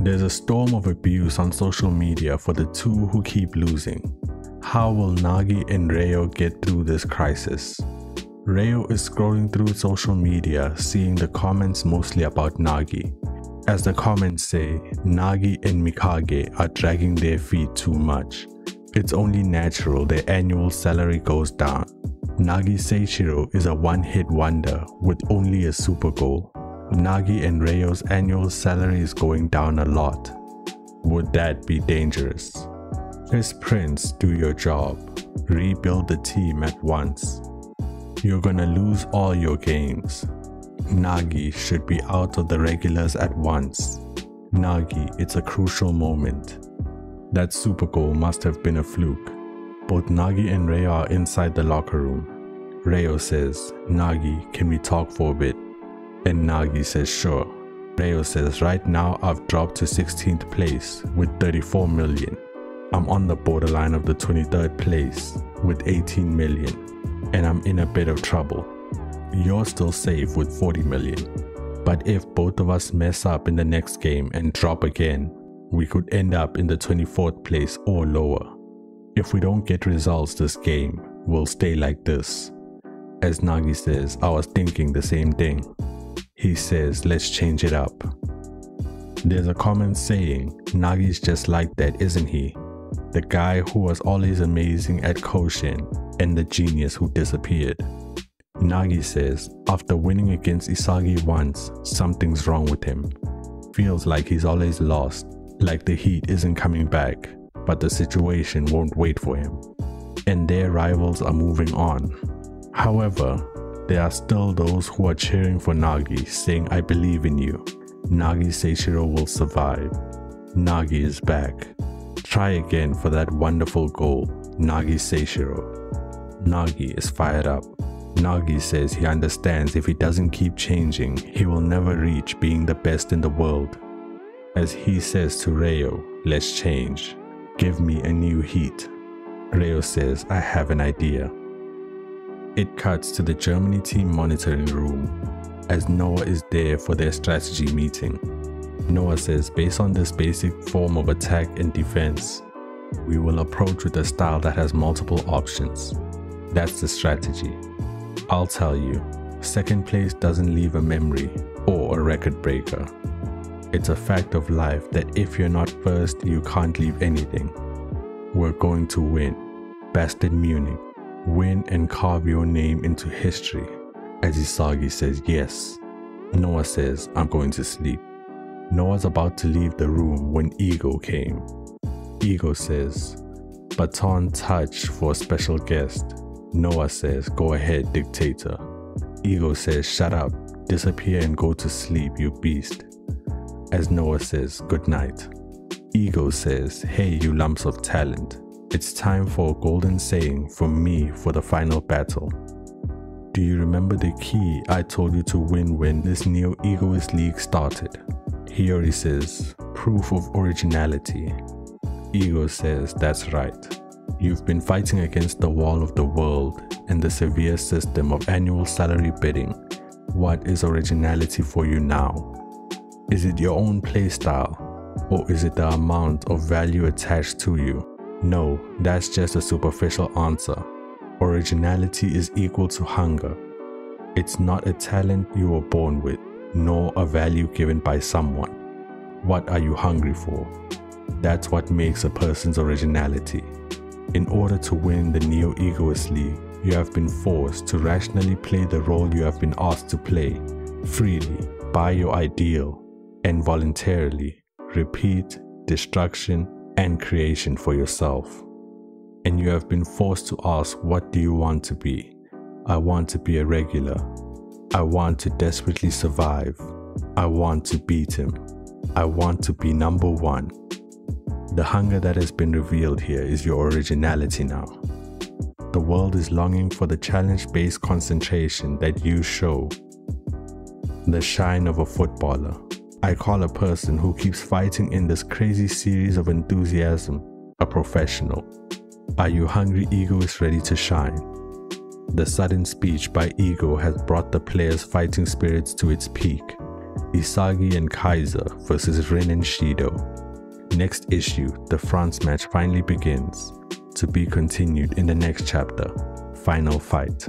There's a storm of abuse on social media for the two who keep losing. How will Nagi and Rayo get through this crisis? Rayo is scrolling through social media, seeing the comments mostly about Nagi. As the comments say, Nagi and Mikage are dragging their feet too much. It's only natural their annual salary goes down. Nagi Seichiro is a one-hit wonder with only a super goal. Nagi and Rayo's annual salary is going down a lot. Would that be dangerous? As Prince, do your job. Rebuild the team at once. You're gonna lose all your games. Nagi should be out of the regulars at once. Nagi, it's a crucial moment. That super goal must have been a fluke. Both Nagi and Rayo are inside the locker room. Rayo says, Nagi, can we talk for a bit? And Nagi says, sure. Rayo says, right now I've dropped to 16th place with 34 million. I'm on the borderline of the 23rd place with 18 million. And I'm in a bit of trouble. You're still safe with 40 million. But if both of us mess up in the next game and drop again, we could end up in the 24th place or lower. If we don't get results this game, we'll stay like this. As Nagi says, I was thinking the same thing. He says, let's change it up. There's a comment saying, Nagi's just like that, isn't he? The guy who was always amazing at Koshin and the genius who disappeared. Nagi says, after winning against Isagi once, something's wrong with him. Feels like he's always lost, like the heat isn't coming back, but the situation won't wait for him. And their rivals are moving on. However, there are still those who are cheering for Nagi, saying, I believe in you. Nagi Seichiro will survive. Nagi is back. Try again for that wonderful goal, Nagi Seichiro. Nagi is fired up. Nagi says he understands if he doesn't keep changing, he will never reach being the best in the world. As he says to Rayo, let's change. Give me a new heat. Rayo says, I have an idea. It cuts to the Germany team monitoring room as Noah is there for their strategy meeting. Noah says, based on this basic form of attack and defense, we will approach with a style that has multiple options. That's the strategy. I'll tell you, second place doesn't leave a memory or a record breaker. It's a fact of life that if you're not first, you can't leave anything. We're going to win. Best in Munich. Win and carve your name into history. As Isagi says yes. Noah says, I'm going to sleep. Noah's about to leave the room when Ego came. Ego says, baton touch for a special guest. Noah says, go ahead, dictator. Ego says, shut up, disappear and go to sleep, you beast. As Noah says, good night. Ego says, hey, you lumps of talent. It's time for a golden saying from me for the final battle. Do you remember the key I told you to win when this Neo Egoist League started? Hiyori says, proof of originality. Ego says, that's right. You've been fighting against the wall of the world and the severe system of annual salary bidding. What is originality for you now? Is it your own playstyle? Or is it the amount of value attached to you? No, that's just a superficial answer. Originality is equal to hunger. It's not a talent you were born with, nor a value given by someone. What are you hungry for? That's what makes a person's originality. In order to win the Neo Egoist League, you have been forced to rationally play the role you have been asked to play, freely, by your ideal, and voluntarily repeat destruction and creation for yourself. And you have been forced to ask, what do you want to be? I want to be a regular. I want to desperately survive. I want to beat him. I want to be number one. The hunger that has been revealed here is your originality now. The world is longing for the challenge-based concentration that you show. The shine of a footballer. I call a person who keeps fighting in this crazy series of enthusiasm a professional. Are you hungry egoists ready to shine? The sudden speech by Ego has brought the players' fighting spirits to its peak. Isagi and Kaiser versus Rin and Shido. Next issue, the France match finally begins, to be continued in the next chapter, Final Fight.